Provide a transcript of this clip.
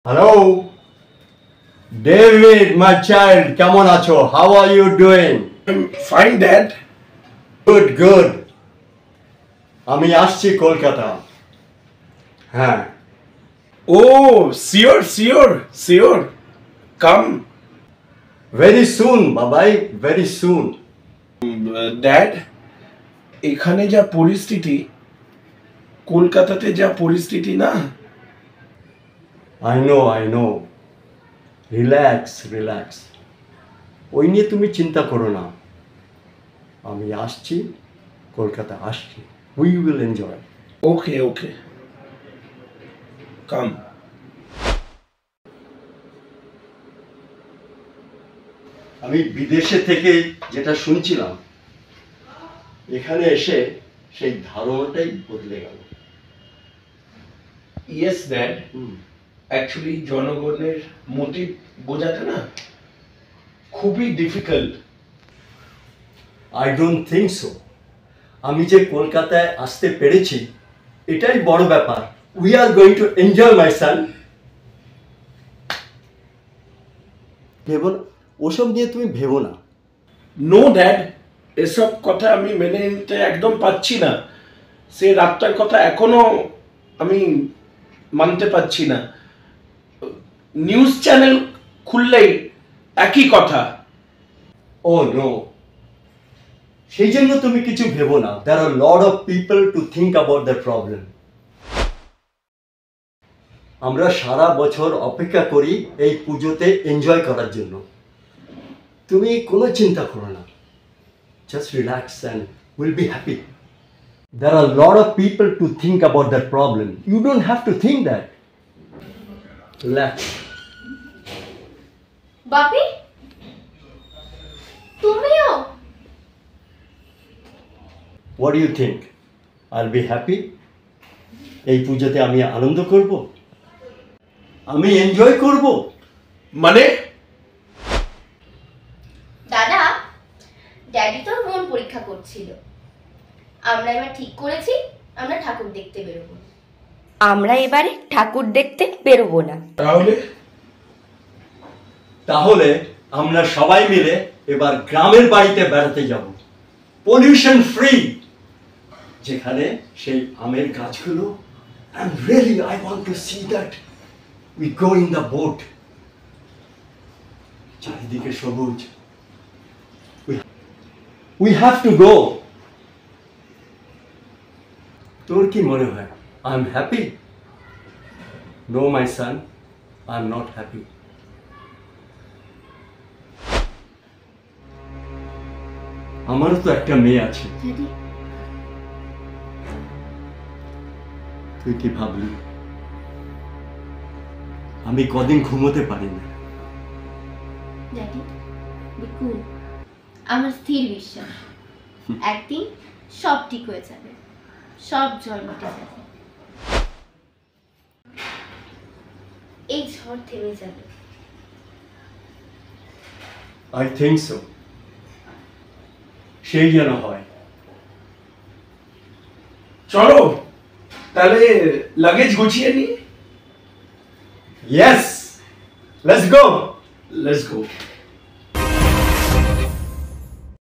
Hello, David, my child, কেমন আছো? How are you doing? I'm fine, Dad. Good. আমি আসছি কলকাতা। হ্যাঁ। Oh, sure. Come. Very soon, বাবাই, very soon. Dad, এখানে যা পরিস্থিতি, কলকাতাতে যা পরিস্থিতি না। I know. Relax. ওই নিয়ে তুমি চিন্তা করো না। আমি আসছি, কলকাতা আসছি। We will enjoy. Okay. Come. আমি বিদেশে থেকে যেটা শুনছিলাম, এখানে এসে সেই ধারণাটাই বদলে গেল। Yes, Dad. Actually, জনগণের মোটিভ বোঝাতে না খুবই difficult. I don't think so. আমি যে কলকাতায় আসতে পেরেছি এটাই বড় ব্যাপার। We are going to enjoy, my son. ওসব নিয়ে তুমি ভেবো না। নো ড্যাড, এসব কথা আমি মেনে নিতে একদম পাচ্ছি না। সে রাতটার কথা এখনো আমি মানতে পারছি না। নিউজ চ্যানেল খুললেই একই কথা। ও নো, সেই জন্য তুমি কিছু ভেবো না। There are a lot of people to think about their problem. আমরা সারা বছর অপেক্ষা করি এই পুজোতে এনজয় করার জন্য। তুমি কোনো চিন্তা করো না। Just relax and we'll be happy. There are a lot of people to think about their problem. You don't have to think that. Relax. বাপি, তুমিও? What do you think? I'll be happy. এই পুজোতে আমি আনন্দ করব, আমি enjoy করব। মানে দাদা, daddy তো মন পরীক্ষা করছিল। আমরা এবার ঠিক করেছি আমরা ঠাকুর দেখতে বেরোবো। আমরা এবারে ঠাকুর দেখতে বেরোবো না। তাহলে আমরা সবাই মিলে এবার গ্রামের বাড়িতে বেড়াতে যাব, পলিউশন ফ্রি, যেখানে সেই আমের গাছগুলো। And really I want to see that. We go in the boat. চারিদিকে সবুজ। We have to go. তোর কি মনে হয়? I'm happy? No, my son, I'm not happy. আমারও তো একটা মেয়ে আছে। তুই কি ভাবলি? আমি কদিন ঘুমোতে পারি না। ড্যাডি, দেখুন, আমার স্থির বিশ্বাস একদিন সব ঠিক হয়ে যাবে, সব ঝড় মিটে যাবে, এই ঝড় থেমে যাবে। I think so. সেই যেন হয়। চলো তাহলে লাগেজ গুছিয়ে নি। Yes, let's go.